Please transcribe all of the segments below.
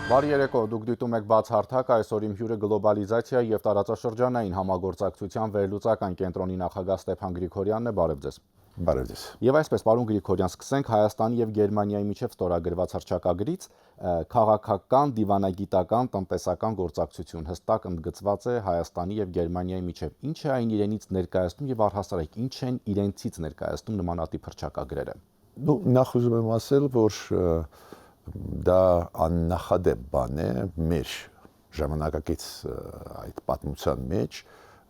Բարի երեկո, դուք դիտում եք բաց հարթակ, այսօր իմ հյուրը գլոբալիզացիա եւ տարածաշրջանային համագործակցության վերլուծական կենտրոնի նախագահ Ստեփան Գրիգորյանն է, բարև ձեզ։ Բարև ձեզ։ Եվ այսպես, պարոն Գրիգորյան, սկսենք Հայաստանի եւ Գերմանիայի միջև ստորագրված հռչակագրից, քաղաքական, դիվանագիտական, տնտեսական գործակցություն հստակ ընդգծված է Հայաստանի եւ Գերմանիայի միջև։ Ինչ է այն իրենից ներկայացնում եւ առհասարակ ինչ են իրենցից ներկայացնում նմանատիպ հռչակագրերը։ Նախ ուզում եմ ասել, որ դա աննախադեպ բան է մեր ժամանակակից այդ պատմության մեջ,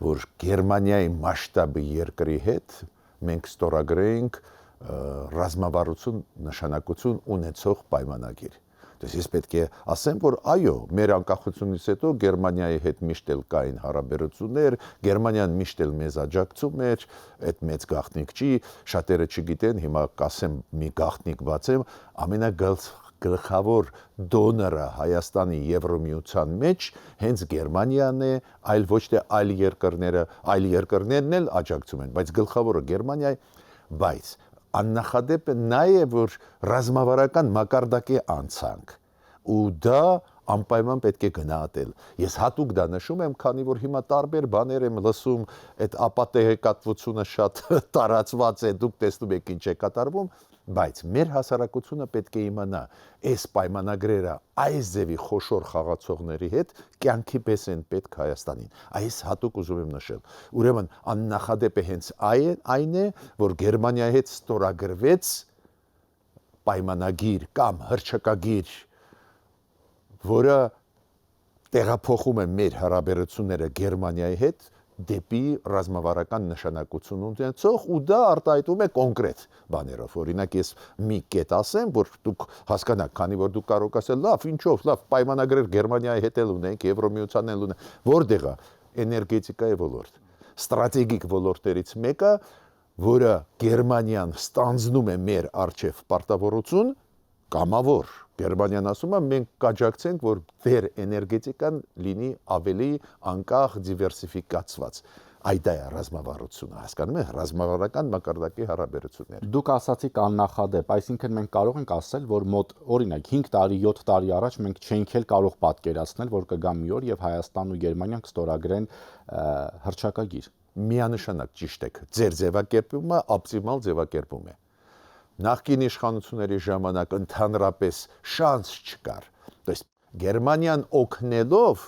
որ Գերմանիայի մասշտաբի երկրի հետ մենք ստորագրենք ռազմավարություն նշանակություն ունեցող պայմանագիր։ Դες ես պետք է ասեմ, որ այո, մեր անկախությունից հետո Գերմանիայի հետ միշտ էլ կային հարաբերություններ, Գերմանիան միշտ էլ մեզ աջակցում էր, այդ մեծ գաղտնիք չի, շատերը չգիտեն, հիմա կասեմ մի գաղտնիք բացեմ, ամենագլխավոր դոնորը Հայաստանի Եվրոմիության մեջ հենց Գերմանիան է, այլ ոչ թե այլ երկրներն էլ աջակցում են, բայց գլխավորը Գերմանիայի, բայց աննախադեպ է նաև որ ռազմավարական մակարդակի անցանք ու դա անպայման պետք է գնահատել։ Ես հատուկ դա նշում եմ, քանի որ հիմա տարբեր բաներ եմ լսում, այդ ապատեգատվությունը շատ տարածված է, դուք տեսնում եք ինչ է կատարվում, բայց մեր հասարակությունը պետք է իմանա, այս պայմանագրերը այս ձևի խոշոր խաղացողների հետ կյանքի պես են պետք Հայաստանին։ Այս հատուկ ուզում եմ նշել։ Ուրեմն աննախադեպ է հենց այն է, որ Գերմանիայի հետ ստորագրվեց պայմանագիր կամ հռչակագիր, որը տեղափոխում է մեր հարաբերությունները Գերմանիայի հետ դեպի ռազմավարական նշանակություն ունեցող ու դա արտահայտվում է կոնկրետ բաներով։ Օրինակ ես մի կետ ասեմ, որ դուք հասկանաք, քանի որ դուք կարող եք ասել, լավ, ինչով, լավ, պայմանագրեր Գերմանիայի հետ էլ ունենք, Եվրոմիությանն էլ ունենք, որտեղ է էներգետիկայի ոլորտ։ Ստրատեգիկ ոլորտներից մեկը, որը Գերմանիան ստանձնում է մեր առջև պարտավորություն, կամավոր Գերմանիան ասում է, մենք կաջակցենք, որ դեր էներգետիկան լինի ավելի անկախ, դիվերսիֆիկացված։ Այդ է ռազմավարությունը, հասկանում եք, ռազմավարական մակարդակի հարաբերություններ։ Դուք ասացիք աննախադեպ, այսինքն մենք կարող ենք ասել, որ մոտ օրինակ 5 տարի, 7 տարի առաջ մենք չենք էլ կարող պատկերացնել, որ կգա մի օր եւ Հայաստանն ու Գերմանիան կստորագրեն հռչակագիր։ Միանշանակ ճիշտ եք, ձեր ձևակերպումը օպտիմալ ձևակերպում է։ Նախկին իշխանությունների ժամանակ ընդհանրապես շանս չկար։ То есть Գերմանիան օգնելով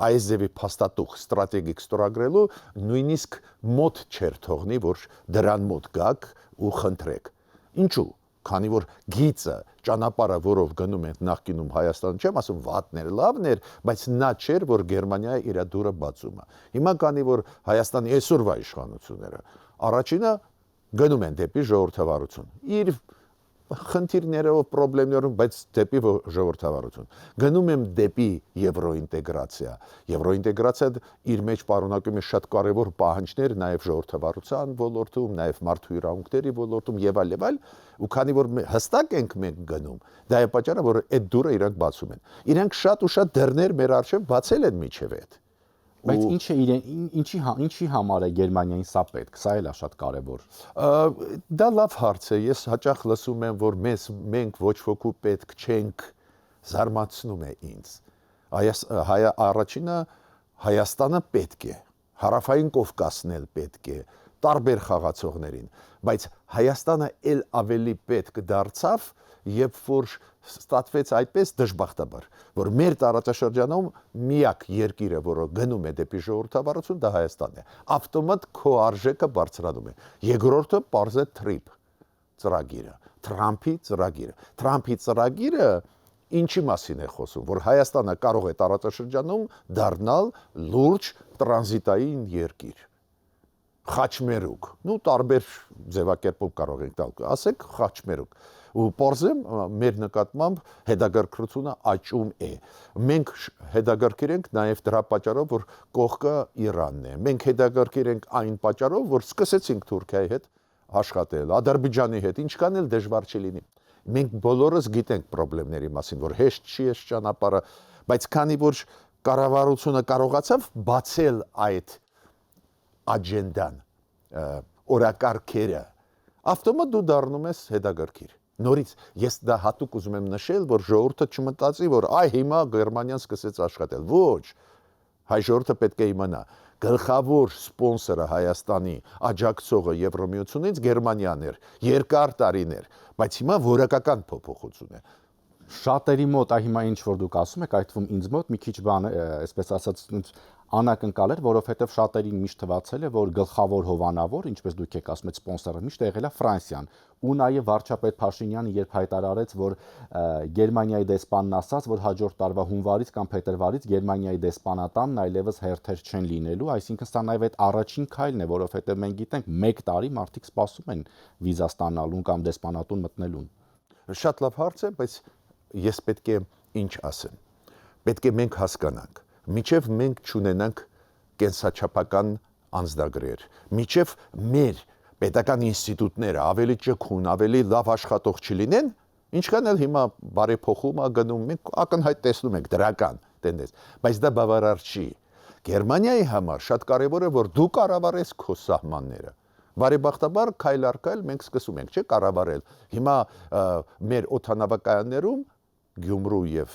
այս ձևի փաստաթուղթ ստրատեգիկ ստորագրելու նույնիսկ մոտ չէր թողնի, որ դրան մոտ գաք ու խնդրեք։ Ինչու՞։ Քանի որ գիծը, ճանապարհը, որով գնում են նախկինում Հայաստան, չեմ ասում վատներ, լավներ, բայց նա չէր, որ Գերմանիայի իր դուրը բացումը։ Հիմա քանի որ Հայաստանի այսօրվա իշխանությունները առաջինը գնում են դեպի ժողովրդավարություն։ Իր խնդիրներով, պրոբլեմներով, բայց դեպի ժողովրդավարություն։ Գնում եմ դեպի եվրոինտեգրացիա։ Եվրոինտեգրացիան իր մեջ պարունակում է շատ կարևոր պահանջներ, նաև ժողովրդավարության ոլորտում, նաև մարդու իրավունքների ոլորտում եւ այլ, ու քանի որ հստակ ենք մենք գնում, դա է պատճառը, որ այդ դուրը իրանք բացում են։ Իրանք շատ ու շատ դռներ մեր առջև բացել են միջև այդ։ Բայց ինչի համար է Գերմանիային սա պետք, սա էլ է շատ կարևոր։ Դա լավ հարց է, ես հաճախ լսում եմ, որ մենք ոչ ոքի պետք չենք, զարմացնում է ինձ։ Առաջինը Հայաստանը պետք է, Հարավային Կովկասն էլ պետք է, տարբեր խաղացողներին, բայց Հայաստանը էլ ավելի պետք դարձավ, երբ որ ստացվեց այդպես դժբախտաբար, որ մեր տարածաշրջանում միակ երկիրը, որը գնում է դեպի ժողովրդավարություն, դա Հայաստանն է։ Ավտոմատ քո արժեքը բարձրանում է։ Երկրորդը պարզ է TRIP ծրագիրը, Թրամփի ծրագիրը ինչի մասին է խոսում, որ Հայաստանը կարող է տարածաշրջանում դառնալ լուրջ տրանզիտային երկիր։ Խաչմերուկ, տարբեր ձևակերպով կարող ենք տալ, ասեք խաչմերուկ։ Ու պարզեմ մեր նկատմամբ հետաքրքրությունը աճում է։ Մենք հետաքրքիր ենք նաև դրա պատճառով, որ կողքը Իրանն է։ Մենք հետաքրքիր ենք այն պատճառով, որ սկսեցինք Թուրքիայի հետ աշխատել, Ադրբեջանի հետ, ինչքան էլ դժվար չի լինի։ Մենք բոլորս գիտենք խնդիրների մասին, որ հեշտ չի այս ճանապարհը, բայց քանի որ կառավարությունը կարողացավ բացել այդ աջենդան, օրակարգերը, ավտոմատ դու դառնում ես հետաքրքիր։ Նորից ես դա հատուկ ուզում եմ նշել, որ ժողովուրդը չմտածի, որ այ հիմա Գերմանիան սկսեց աշխատել։ Ոչ։ Հայ ժողովուրդը պետք է իմանա, գլխավոր սպոնսորը Հայաստանի աջակցողը Եվրոմիությունից Գերմանիան էր, երկար տարիներ, բայց հիմա որակական փոփոխություն է։ Շատերի մոտ այ հիմա ինչ որ դուք ասում եք, այդ թվում ինձ մոտ մի քիչ բան, այսպես ասած, անակնկալ էր, որովհետև շատերին միշտ թվացել է, որ գլխավոր հովանավոր, ինչպես դուք եք ասում եք, սպոնսորը միշտ եղել է Ֆրանսիան։ Ու նաև վարչապետ Փաշինյանը երբ հայտարարեց, որ Գերմանիայի դեսպանն ասաց, որ հաջորդ տարվա հունվարից կամ փետրվարից Գերմանիայի դեսպանատանն այլևս հերթեր չեն լինելու, այսինքն սա նաև այդ առաջին քայլն է, որովհետև մենք գիտենք 1 տարի մարդիկ սպասում են վիզա ստանալուն կամ դեսպանատուն մտնելուն։ Շատ լավ հարց է, բայց ես պետք է ինչ ասեմ։ Պետք է մենք հասկանանք, միջև մենք չունենանք կենսաչափական անձնագրեր, միջև մեր պետական ինստիտուտները ավելի ճկուն, ավելի լավ աշխատող չլինեն, ինչքան էլ հիմա բարեփոխում է գնում, մենք ակնհայտ տեսնում ենք դրական տենդենս, բայց դա բավարար չի։ Գերմանիայի համար շատ կարևոր է, որ դու կառավարես քո սահմանները։ Բարեբախտաբար քայլ առ քայլ մենք սկսում ենք, չէ՞, կառավարել։ Հիմա մեր օդանավակայաններում Գյումրու եւ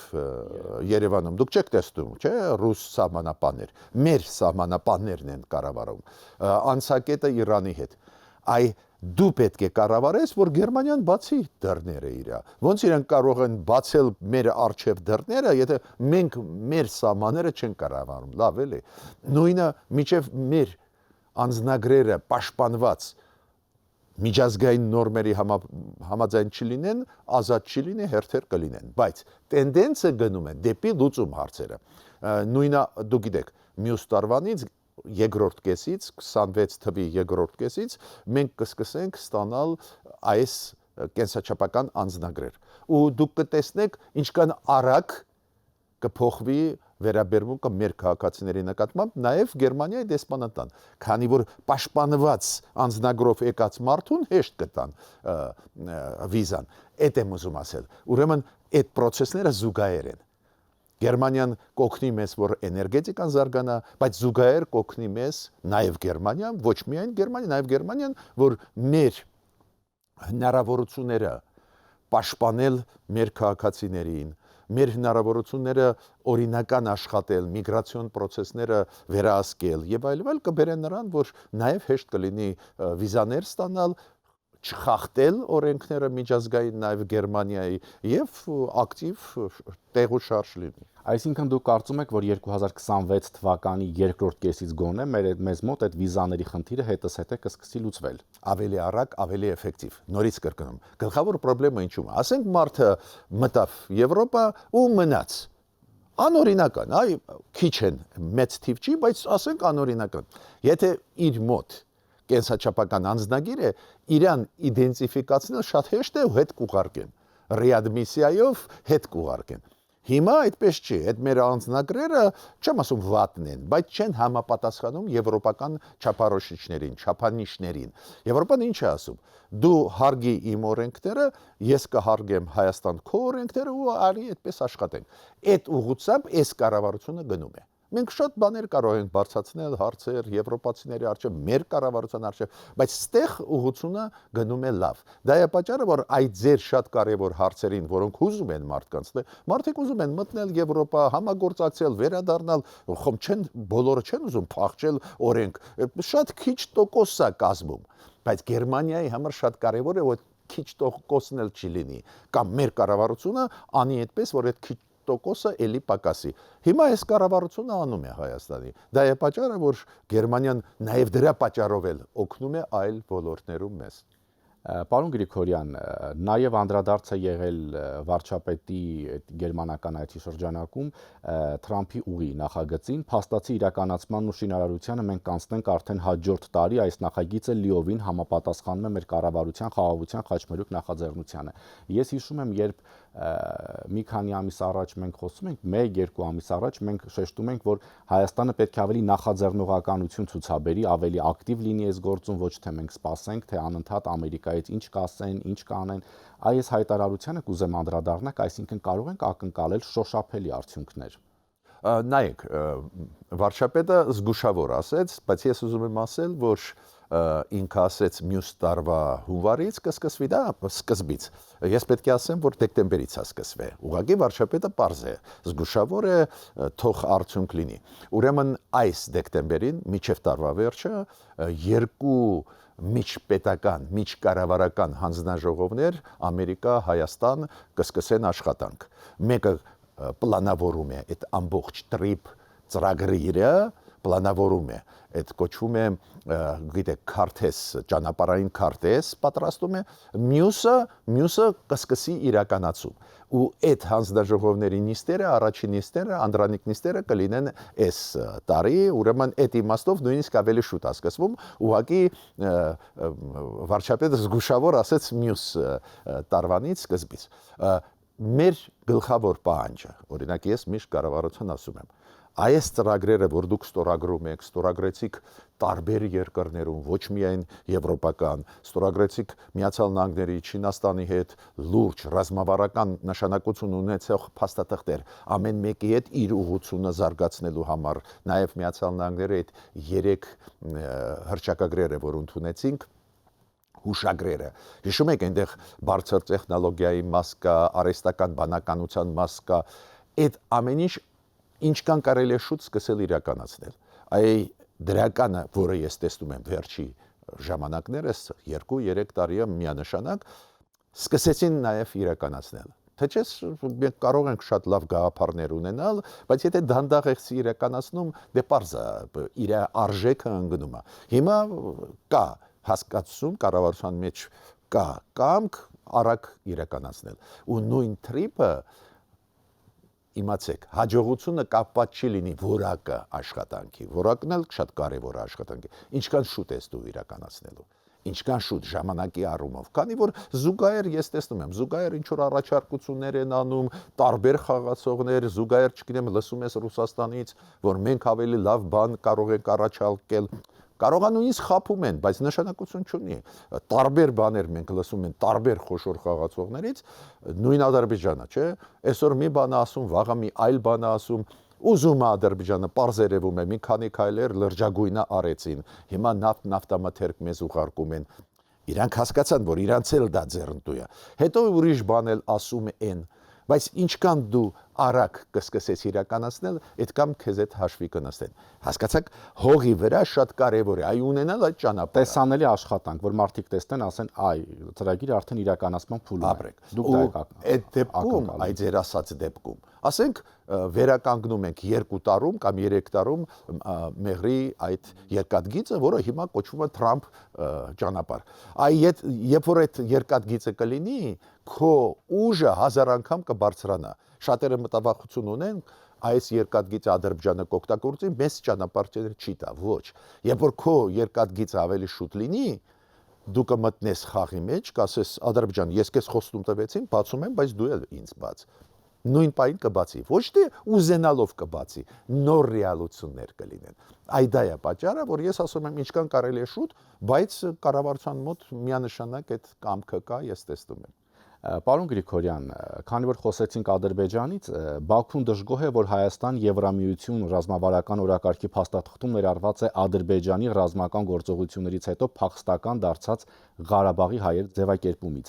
Երևանում դուք չեք տեսնում, չէ՞, ռուս սահմանապաններ։ Մեր սահմանապաններն են կառավարում։ Անցակետը Իրանի հետ։ Այ դու պետք է կառավարես, որ Գերմանիան բացի դռները իրա։ Ոնց իրենք կարող են բացել մեր արչև դռները, եթե մենք մեր սահմանները չեն կառավարում։ Լավ էլի։ Նույնը միջև մեր անձնագրերը պաշտպանված միջազգային նորմերի համաձայն չլինեն, ազատ չլինի, հերթեր կլինեն, բայց տենդենսը գնում է դեպի լուծում հարցերը։ Նույնը դուք գիտեք, մյուս տարվանից երկրորդ կեսից 26 թվականի երկրորդ կեսից մենք կսկսենք ստանալ այս կենսաչափական անձնագրեր։ Ու դուք կտեսնեք ինչքան արագ կփոխվի վերաբերմունքը մեր քաղաքացիների նկատմամբ, նաև Գերմանիայի դեսպանատան, քանի որ պաշտպանված անձնագրով եկած մարդուն հեշտ կտան վիզան։ Այդ եմ ուզում ասել։ Ուրեմն այդ process-ները զուգահեռ են։ Գերմանիան կօգնի մեզ, որ էներգետիկան զարգանա, բայց զուգահեռ կօգնի մեզ նաև Գերմանիան, ոչ միայն Գերմանիան, նաև Գերմանիան, որ մեր հնարավորությունները պաշտպանել մեր քաղաքացիներին, մեր հնարավորությունները օրինական աշխատել, միգրացիոն process-ները վերահսկել եւ այլն կբերեն նրան, որ նաև հեշտ կլինի վիզաներ ստանալ, չխախտել օրենքները միջազգային նաև Գերմանիայի եւ ակտիվ տեղ ու շարժ լինի։ Այսինքն դուք կարծում եք, որ 2026 թվականի երկրորդ կեսից գոնե մեզ մոտ այդ վիզաների խնդիրը հետզհետե կսկսի լուծվել։ Ավելի արագ, ավելի էֆեկտիվ։ Նորից կրկնում։ Գլխավոր խնդրեմը ինչու՞մ է։ Ասենք մարդը մտավ Եվրոպա ու մնաց։ Անօրինական, այ քիչ են, մեծ թիվ չի, բայց ասենք անօրինական։ Եթե իր մոտ կենսաչափական անձնագիր է, իրան իդենտիֆիկացնել շատ հեշտ է ու հետ կուղարկեն։ Ռեադմիսիայով հետ կուղարկեն։ Հիմա այդպես չի, այդ մեր անձնագրերը, չեմ ասում վատն են, բայց չեն համապատասխանում եվրոպական չափորոշիչներին, չափանիշներին։ Եվրոպան ինչ է ասում։ Դու հարգի իմ օրենքները, ես կհարգեմ Հայաստան քո օրենքները ու արի այդպես աշխատենք։ Այդ ուղղությամբ այս կառավարությունը գնում է։ Մենք շատ բաներ կարող ենք բարձրացնել հարցեր եվրոպացիների առջև, մեր կառավարության առջև, բայց ստեղ ուղղությունը գնում է լավ։ Դա է պատճառը, որ այդ ձեր շատ կարևոր հարցերին, որոնք հուզում են մարդկանց, մարդիկ ուզում են մտնել Եվրոպա, համագործակցել, վերադառնալ, խոմ չեն, բոլորը չեն ուզում փախչել օրենք, շատ քիչ տոկոս է կազմում, բայց Գերմանիայի համար շատ կարևոր է, որ քիչ տոկոսն էլ չի լինի, կամ մեր կառավարությունը անի այդպես, որ այդ քիչ տոկոսը էլի պակասի։ Հիմա այս կառավարությունը անում է Հայաստանի։ Դա է պատճառը, որ Գերմանիան նաև դրա պատճառով էլ օգնում է այլ ոլորտներում մեզ։ Պարոն Գրիգորյան, նաև անդրադարձ է եղել վարչապետի գերմանական այցի շրջանակում Թրամփի ուղի նախագծին, փաստացի իրականացման ու շինարարությանը մենք կանցնենք արդեն հաջորդ տարի, այս նախագիծը լիովին համապատասխանում է մեր կառավարության խաղաղության խաչմերուկ նախաձեռնությանը։ Ես հիշում եմ, երբ մի քանի ամիս առաջ մենք խոսում ենք, 1-2 ամիս առաջ մենք շեշտում ենք, որ Հայաստանը պետք է ավելի նախաձեռնողականություն ցուցաբերի, ավելի ակտիվ լինի այս գործում, ոչ թե մենք սպասենք, թե անընդհատ Ամերիկայից ինչ կասեն, ինչ կանեն։ Այս հայտարարությանը կուզեմ անդրադառնալ, այսինքն կարող ենք ակնկալել շոշափելի արդյունքներ։ Նայեք, վարչապետը զգուշավոր ասեց, բայց ես ուզում եմ ասել, որ ինքը ասեց մյուս տարվա հունվարից կսկսվի դա սկզբից։ Ես պետք է ասեմ, որ դեկտեմբերից է սկսվի։ Ուղղակի վարչապետը պարզ է, զգուշավոր է, թող արդյունք լինի։ Ուրեմն այս դեկտեմբերին միջև տարվա վերջը երկու միջպետական, միջկառավարական հանձնաժողովներ Ամերիկա, Հայաստան կսկսեն աշխատանք։ Մեկը պլանավորում է այդ ամբողջ տրիպ ծրագրերը, պլանավորում է, այդ կոչվում է, գիտեք, քարտեզ, ճանապարհային քարտեզ պատրաստում է, մյուսը կսկսի իրականացում։ Ու այդ հանձնաժողովների նիստերը, առաջին նիստերը, անդրանիկ նիստերը կլինեն այս տարի, ուրեմն այդ իմաստով նույնիսկ ավելի շուտ է սկսվում, ուղղակի վարչապետը զգուշավոր ասեց մյուս տարվանից սկզբից։ Մեր գլխավոր պահանջը, օրինակ ես միշտ կառավարության ասում եմ, այս ծրագրերը, որ դուք ստորագրում եք, ստորագրեցիք տարբեր երկրներում, ոչ միայն եվրոպական, ստորագրեցիք Միացյալ Նահանգների, Չինաստանի հետ լուրջ ռազմավարական նշանակություն ունեցող փաստաթղթեր, ամեն մեկի հետ իր ուղղությունը զարգացնելու համար, նաև Միացյալ Նահանգների այդ 3 հռչակագրերը, որ ընդունեցինք, հուշագրերը։ Հիշում եք, այնտեղ բարձր տեխնոլոգիայի մաս կա, արհեստական բանականության մաս կա, այդ ամեն ինչքան կարելի է շուտ սկսել իրականացնել։ Այ դրականը, որը ես տեսնում եմ վերջի ժամանակներս 2-3 տարի միանշանակ, սկսեցին նաև իրականացնել։ Թե չէ մենք կարող ենք շատ լավ գաղափարներ ունենալ, բայց եթե դանդաղ եք իրականացնում, դե պարզ է, իր արժեքը ընկնում է։ Հիմա կա հասկացում կառավարության մեջ կա կամք արագ իրականացնել։ Ու նույն տրիպը իմացեք, հաջողությունը կապված չի լինի որակը աշխատանքի, որակն էլ շատ կարևոր է աշխատանքի, ինչքան շուտ ես դու իրականացնելու, ինչքան շուտ ժամանակի առումով, քանի որ զուգահեռ ես տեսնում եմ, զուգահեռ ինչ որ առաջարկություններ են անում, տարբեր խաղացողներ, զուգահեռ չգիտեմ, լսում ես Ռուսաստանից, որ մենք ավելի լավ բան կարող ենք առաջարկել, կարող է նույնիսկ խափում են, բայց նշանակություն չունի։ Տարբեր բաներ մենք լսում ենք տարբեր խոշոր խաղացողներից, նույն Ադրբեջանը, չէ՞, այսօր մի բան ասում, վաղը մի այլ բան ասում, ուզում է Ադրբեջանը, պարզ երևում է, մի քանի քայլեր լրջագույնը արեցին, հիմա նավթամթերք մեզ ուղարկում են։ Իրանք հասկացան, որ իրանց էլ դա ձեռնտու է։ Հետո ուրիշ բան էլ ասում են, բայց ինչքան դու արագ կսկսես իրականացնել, այդքան քեզ այդ հաշվի կնստեն։ Հասկացաք, հողի վրա շատ կարևոր է այ ունենալ այդ ճանապարհը։ Տեսանելի աշխատանք, որ մարդիկ տեսնեն, ասեն, այ ծրագիրը արդեն իրականացման փուլում է։ Դուք դա եք այդ դեպքում, այ ձեր ասած դեպքում, ասենք վերականգնում ենք 2 տարում կամ 3 տարում մեղրի այդ երկաթգիծը, որը հիմա կոչվում է Թրամփ ճանապարհ։ Այ երբ որ այդ երկաթգիծը կլինի, քո ուժը 1000 անգամ կբարձրանա։ Շատերը մտավախություն ունեն, այս երկաթգիծը Ադրբեջանը կօգտագործի, մեծ ճանապարհներ չի տա, ոչ։ Երբ որ քո երկաթգիծը ավելի շուտ լինի, դու կմտնես խաղի մեջ, կասես Ադրբեջան, ես քեզ խոստում տվեցին, բացում եմ, բայց դու էլ ինձ բաց։ Նույն պայն կբացի, ոչ թե ուզենալով կբացի, նոր ռեալություններ կլինեն։ Այ դա է պատճառը, որ ես ասում եմ, ինչքան կարելի է շուտ, բայց կառավարության մոտ միանշանակ այդ կամքը կա, ես տեսնում եմ։ Պարոն Գրիգորյան, քանի որ խոսեցինք Ադրբեջանից, Բաքուն դժգոհ է, որ Հայաստան Եվրամիություն ռազմավարական օրակարգի փաստաթղթում ներառված է Ադրբեջանի ռազմական գործողություններից հետո փախստական դարձած Ղարաբաղի հայեր ձևակերպումից։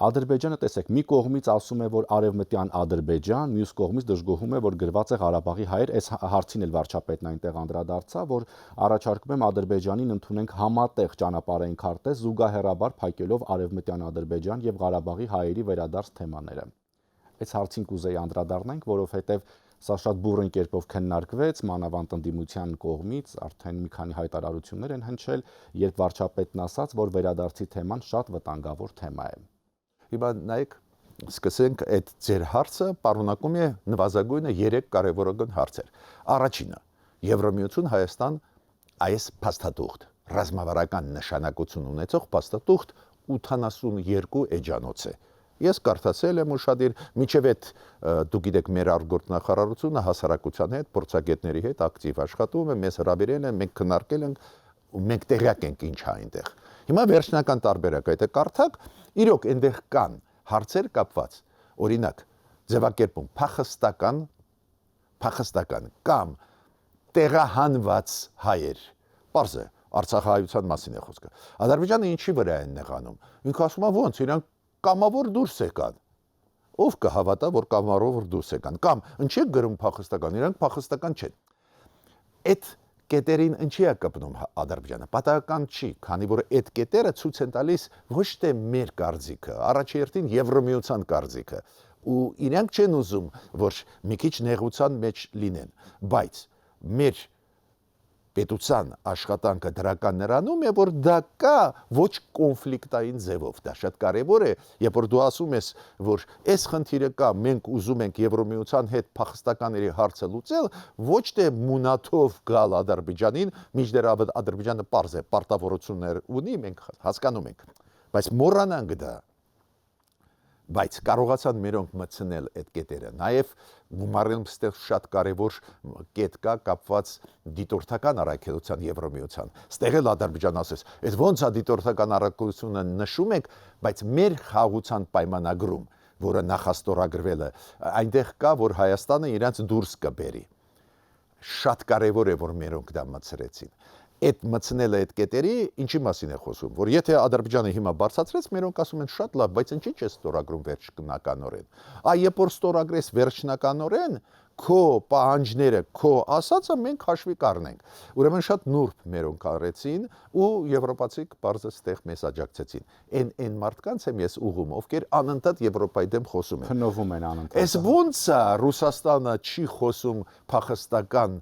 Ադրբեջանը, տեսեք, մի կողմից ասում է, որ արևմտյան Ադրբեջան, մյուս կողմից դժգոհում է, որ գրված է Ղարաբաղի հայեր, այս հարցին էլ վարչապետն այնտեղ անդրադարձավ, որ առաջարկում եմ Ադրբեջանին ընդունենք համատեղ ճանապարհային քարտեզ, զուգահեռաբար փակելով արևմտյան Ադրբեջան եւ Ղարաբաղի հայերի վերադարձ թեմաները։ Այս հարցին կուզեի անդրադառնանք, որովհետեւ սա շատ բուրըն կերպով քննարկվեց մանավանդ ընդդիմության կողմից, արդեն մի քանի հայտարարություններ են հնչել, երբ վարչապետն ասաց, որ վերադարձի թեման շատ վտանգավոր թեմա է։ Հիմա նայեք, սկսենք այդ ձեր հարցը պարունակում է նվազագույնը 3 կարևորագույն հարցեր։ Առաջինը՝ Եվրամիություն Հայաստան այս փաստաթուղթ, ռազմավարական նշանակություն ունեցող փաստաթուղթ 82 էջանոց է։ Ես կարդացել եմ ուշադիր, միջև այդ դուք գիտեք մեր արտգործնախարարությունը հասարակության հետ, փորձագետների հետ ակտիվ աշխատում է, մեզ հրավիրել են, մենք քննարկել ենք ու մենք տեղյակ ենք ինչ է այնտեղ։ Հիմա վերջնական տարբերակը եթե կարդաք, իրոք այնտեղ կան հարցեր կապված, օրինակ, ձևակերպում փախստական կամ տեղահանված հայեր։ Պարզ է, Արցախահայության մասին է խոսքը։ Ադրբեջանը ինչի վրա են նեղանում։ Ինքը ասում է ոնց, իրանք կամավոր դուրս եկան։ Ով կհավատա, որ կամավոր դուրս եկան, կամ ինչի գրում փախստական, իրանք փախստական չեն։ Այդ կետերին ինչի է կպնում Ադրբեջանը։ Պատահական չի, քանի որ այդ կետերը ցույց են տալիս ոչ թե մեր կարծիքը, առաջերտին Եվրոմիության կարծիքը, ու իրանք չեն ուզում, որ մի քիչ նեղության մեջ լինեն, բայց մեր պետության աշխատանքը դրական նրանում է, որ դա կա ոչ կոնֆլիկտային ձևով։ Դա շատ կարևոր է, երբ որ դու ասում ես, որ այս խնդիրը կա, մենք ուզում ենք Եվրոմիության հետ փախստականների հարցը լուծել, ոչ թե մունաթով գալ Ադրբեջանին, մինչդեռ Ադրբեջանը պարզ է, պարտավորություններ ունի, մենք հասկանում ենք, բայց մոռանանք դա։ Բայց կարողացան մերոնք մտցնել այդ կետերը։ Նաև գումարել ստեղ շատ կարևոր կետ կա կապված դիտորդական առաքելության Եվրոմիության։ Ստեղ էլ Ադրբեջանը ասես, այդ ոնց է դիտորդական առաքելությունը նշում եք, բայց մեր խաղաղության պայմանագրում, որը նախաստորագրվել է, այնտեղ կա, որ Հայաստանը իրենց դուրս կբերի։ Շատ կարևոր է, որ մերոնք դա մտցրեցին։ Այդ մտցնելը այդ կետերի ինչի մասին է խոսում, որ եթե Ադրբեջանը հիմա բարձրացրեց, մերոնք ասում են շատ լավ, բայց ինչի՞ չէ ստորագրում վերջնականորեն։ Երբ որ ստորագրես վերջնականորեն, քո պահանջները, քո ասածը մենք հաշվի կառնենք։ Ուրեմն շատ նուրբ մերոնք արեցին ու եվրոպացիք բարձր ստեղ մեզ աջակցեցին։ Այն մարդկանց եմ ես ուղում, ովքեր անընդհատ Եվրոպայի դեմ խոսում են։ Փնովում են անընդհատ։ Այս ո՞նց է Ռուսաստանը չի խոսում փախստական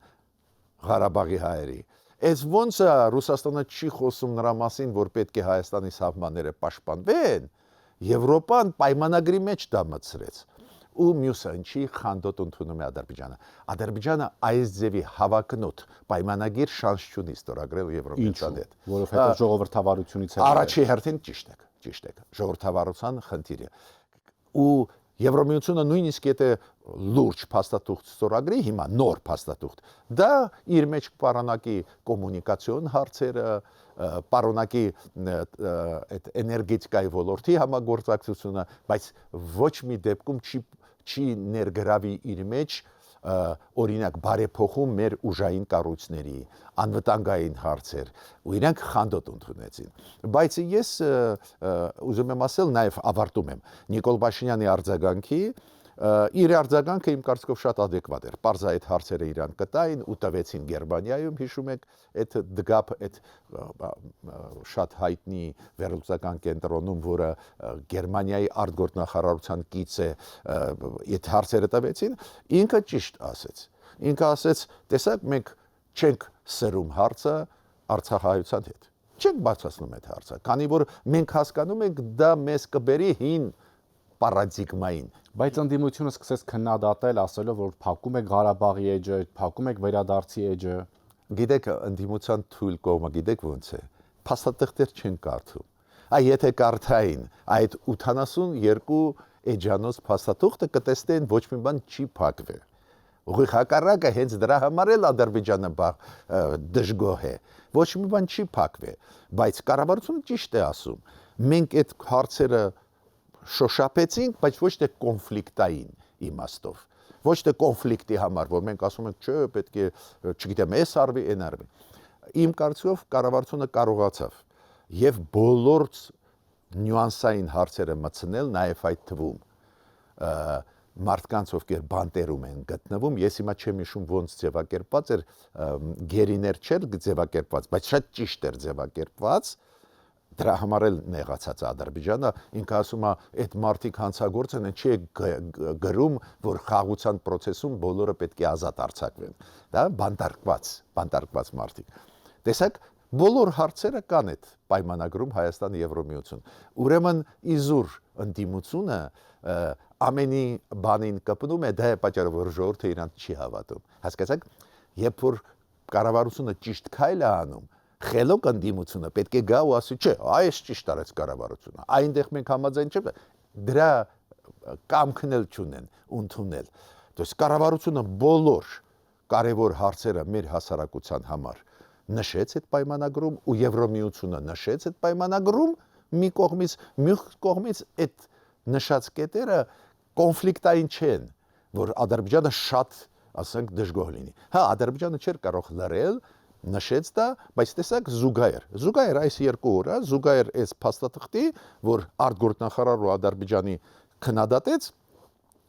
Ղարաբաղի հայերի։ Այս ո՞նց է Ռուսաստանը չի խոսում նրա մասին, որ պետք է Հայաստանի սահմանները պաշտպանվեն, Եվրոպան պայմանագրի մեջ դա մտցրեց։ Ու մյուսը ինչի խանդոտ ընդունում է Ադրբեջանը։ Ադրբեջանը այս ձևի հավակնոտ պայմանագիր շանս չունի ստորագրել Եվրոպական հետ։ Որովհետև ժողովրդավարությունից է։ Առաջի հերթին ճիշտ եք, ժողովրդավարության խնդիրը։ Ու Եվրոմիությունը նույնիսկ եթե լուրջ փաստաթուղթ ստորագրի հիմա նոր փաստաթուղթ, դա իր մեջ պարունակի կոմունիկացիոն հարցերը, պարունակի այդ էներգետիկայի ոլորտի համագործակցությունը, բայց ոչ մի դեպքում չի ներգրավի իր մեջ օրինակ բարեփոխում մեր ուժային կառույցների, անվտանգային հարցեր, ու իրանք խանդոտ ընդունեցին։ Բայց ես ուզում եմ ասել, նաև ավարտում եմ Նիկոլ Փաշինյանի արձագանքի, իր արձագանքը իմ կարծիքով շատ adekvat էր։ Պարզ է այդ հարցերը իրան կտային ու տվեցին Գերմանիայում, հիշում եք, այդ դգապ այդ շատ հայտնի վերլուծական կենտրոնում, որը Գերմանիայի արտգործնախարարության կից է, այդ հարցերը տվեցին, ինքը ճիշտ ասեց։ Ինքը ասեց, տեսեք, մենք չենք սրում հարցը Արցախահայության հետ։ Չենք բացացնում այդ հարցը, քանի որ մենք հասկանում ենք դա մեզ կբերի հին պարադիգմային։ Բայց ընդդիմությունը սկսեց քննադատել, ասելով, որ փակում եք Ղարաբաղի էջը, փակում եք վերադարձի էջը։ Գիտեք, ընդդիմության թույլ կողմը գիտեք ոնց է։ Փաստաթղթեր չեն կարդում։ Եթե կարդային այդ 82 էջանոց փաստաթուղթը կտեսնեն ոչ մի բան չի փակվել։ Ուղիղ հակառակը հենց դրա համար էլ Ադրբեջանը դժգոհ է։ Ոչ մի բան չի փակվել, բայց կառավարությունը ճիշտ է ասում։ Մենք այդ հարցերը շոշափեցինք, բայց ոչ թե կոնֆլիկտային իմաստով։ Ոչ թե կոնֆլիկտի համար, որ մենք ասում ենք, չէ, պետք է, չգիտեմ, էս արվի, այն արվի։ Իմ կարծիքով կառավարությունը կարողացավ եւ բոլոր նյուանսային հարցերը մտցնել, նաեւ այդ թվում մարդկանց, ովքեր բանտերում են գտնվում, ես հիմա չեմ հիշում ոնց ձևակերպված էր, գերիներ չէր ձևակերպված, բայց շատ ճիշտ էր ձևակերպված։ Դրա համար էլ նեղացած Ադրբեջանը, ինքը ասում է, այդ մարդիկ հանցագործ են, չի գրում, որ խաղաղության process-ում բոլորը պետք է ազատ արձակվեն։ Դա բանտարկված մարդիկ։ Տեսեք, բոլոր հարցերը կան այդ պայմանագրում Հայաստան Եվրոմիություն։ Ուրեմն իզուր ընդդիմությունը ամենի բանին կպնում է, դա է պատճառը, որ ժողովուրդը իրան չի հավատում։ Հասկացաք, երբ որ կառավարությունը ճիշտ քայլ է անում, խելոք ընդդիմությունը պետք է գա ու ասի, չէ, այս ճիշտ արեց կառավարությունը, այնտեղ մենք համաձայն չենք, դրա կամքն էլ չունեն ընդունել։ Դες կառավարությունը բոլոր կարևոր հարցերը մեր հասարակության համար նշեց այդ պայմանագրում ու Եվրոմիությունը նշեց այդ պայմանագրում մի կողմից, մյուս կողմից այդ նշած կետերը կոնֆլիկտային չեն, որ Ադրբեջանը շատ, ասենք, դժգոհ լինի։ Հա, Ադրբեջանը չէր կարող լռել, նշեց դա, բայց տեսակ զուգահեռ այս երկու օրը, զուգահեռ այս փաստաթղթի, որ արտգործնախարար ու Ադրբեջանի քննադատեց,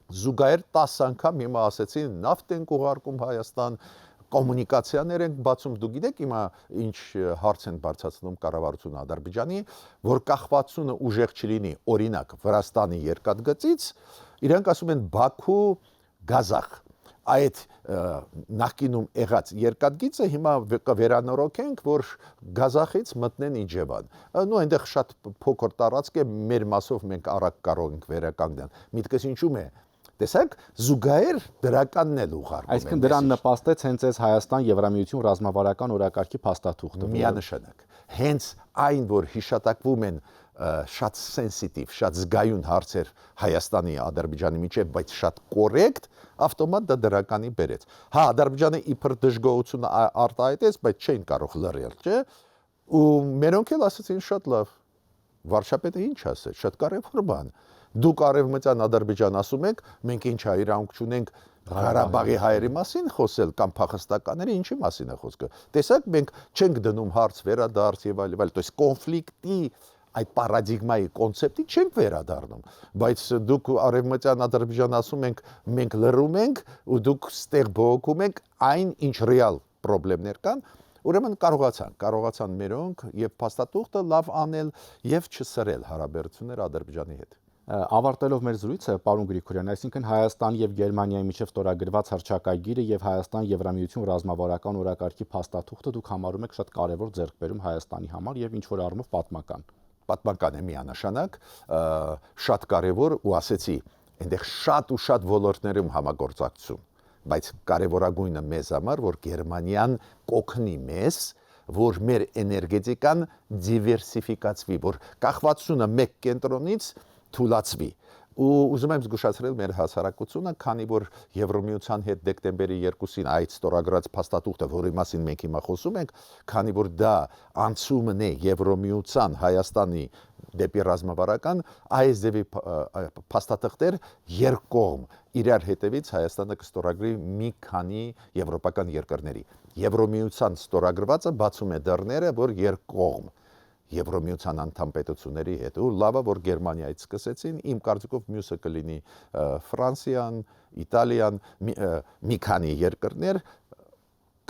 զուգահեռ 10 անգամ հիմա ասեցին նավթ են ուղարկում Հայաստան, կոմունիկացիաներ են բացում, դու գիտեք հիմա ինչ հարց են բարձրացնում կառավարությունը Ադրբեջանի, որ կախվածությունը ուժեղ չլինի, օրինակ Վրաստանի երկաթգծից, իրանք ասում են Բաքու, Գազախ, այդ նախկինում եղած երկաթգիծը հիմա կվերանորոգենք, որ Գազախից մտնեն Իջևան։ Նու այնտեղ շատ փոքր տարածք է, մեր մասով մենք արագ կարող ենք վերականգնել։ Միտքս ինչու՞մ է։ Տեսեք, զուգահեռ դրականն էլ ուղարկում են։ Այսինքն դրան նպաստեց հենց այս Հայաստան-Եվրամիություն ռազմավարական օրակարգի փաստաթուղթը։ Միանշանակ։ Հենց այն, որ հիշատակվում են շատ սենսիտիվ, շատ զգայուն հարցեր Հայաստանի, Ադրբեջանի միջև, բայց շատ կորեկտ, ավտոմատ դա դրականի բերեց։ Հա, Ադրբեջանը իբր դժգոհություն արտահայտեց, բայց չեն կարող լռել, չէ՞։ Ու մերոնք էլ ասացին շատ լավ։ Վարչապետը ինչ ասեց, շատ կարևոր բան։ Դուք արևմտյան Ադրբեջան ասում եք, մենք ինչ իրավունք չունենք Ղարաբաղի հայերի մասին խոսել կամ փախստականների ինչի մասին է խոսքը։ Տեսեք, մենք չենք դնում հարց վերադարձ եւ այլ, то есть կոնֆլիկտի այդ պարադիգմայի կոնցեպտի չենք վերադառնում, բայց դուք արևմտյան Ադրբեջան ասում եք, մենք լռում ենք ու դուք ստեղ բողոքում եք այն ինչ ռեալ խնդիրներ կան, ուրեմն կարողացան մերոնք եւ փաստաթուղթը լավ անել եւ չսրել հարաբերությունները Ադրբեջանի հետ։ Ավարտելով մեր զրույցը, պարոն Գրիգորյան, այսինքն Հայաստան եւ Գերմանիայի միջև ստորագրված հռչակագիրը եւ Հայաստան-Եվրամիություն ռազմավարական օրակարգի փաստաթուղթը դուք համարում եք շատ կարևոր ձեռքբերում Հայաստանի համար եւ ինչ որ առումով պատմական։ Պատմական է միանշանակ, շատ կարևոր ու ասեցի, այնտեղ շատ ու շատ ոլորտներում համագործակցություն, բայց կարևորագույնը մեզ համար, որ Գերմանիան կօգնի մեզ, որ մեր էներգետիկան դիվերսիֆիկացվի, որ կախվածությունը մեկ կենտրոնից թուլացվի։ Ու ուզում եմ զգուշացնել մեր հասարակությունը, քանի որ Եվրոմիության հետ դեկտեմբերի 2-ին այդ ստորագրած փաստաթուղթը, որի մասին մենք հիմա խոսում ենք, քանի որ դա անցումն է Եվրոմիության Հայաստանի դեպի ռազմավարական, այս ձևի փաստաթղթեր երկկողմ իրար հետևից Հայաստանը կստորագրի մի քանի եվրոպական երկրների։ Եվրոմիության ստորագրվածը բացում է դռները, որ երկկողմ Եվրոմիության անդամ պետությունների հետ ու լավա որ Գերմանիայից սկսեցին իմ կարծիքով մյուսը կլինի Ֆրանսիան, Իտալիան, մի քանի երկրներ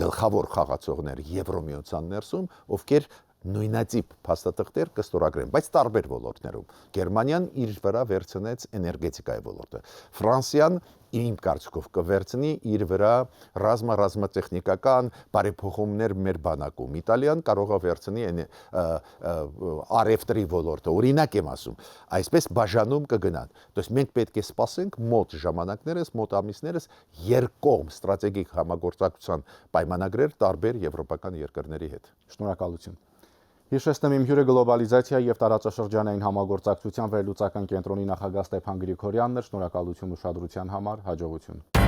գլխավոր խաղացողներ Եվրոմիության ներսում, ովքեր նույնատիպ փաստաթղթեր կստորագրեն, բայց տարբեր ոլորտներում։ Գերմանիան իր վրա վերցնեց էներգետիկայի ոլորտը։ Ֆրանսիան իմ կարծիքով կվերցնի իր վրա ռազմատեխնիկական բարեփոխումներ մեր բանակում։ Իտալիան կարող է վերցնի առևտրի ոլորտը, օրինակ եմ ասում, այսպես բաժանում կգնան։ То есть մենք պետք է սպասենք մոտ ժամանակներս, մոտ ամիսներս երկկողմ ստրատեգիկ համագործակցության պայմանագրեր տարբեր եվրոպական երկրների հետ։ Շնորհակալություն։ Հիշեցնեմ իմ հյուրը գլոբալիզացիա եւ տարածաշրջանային համագործակցության վերլուծական կենտրոնի նախագահ Ստեփան Գրիգորյանն էր։ Շնորհակալություն ուշադրության համար, հաջողություն։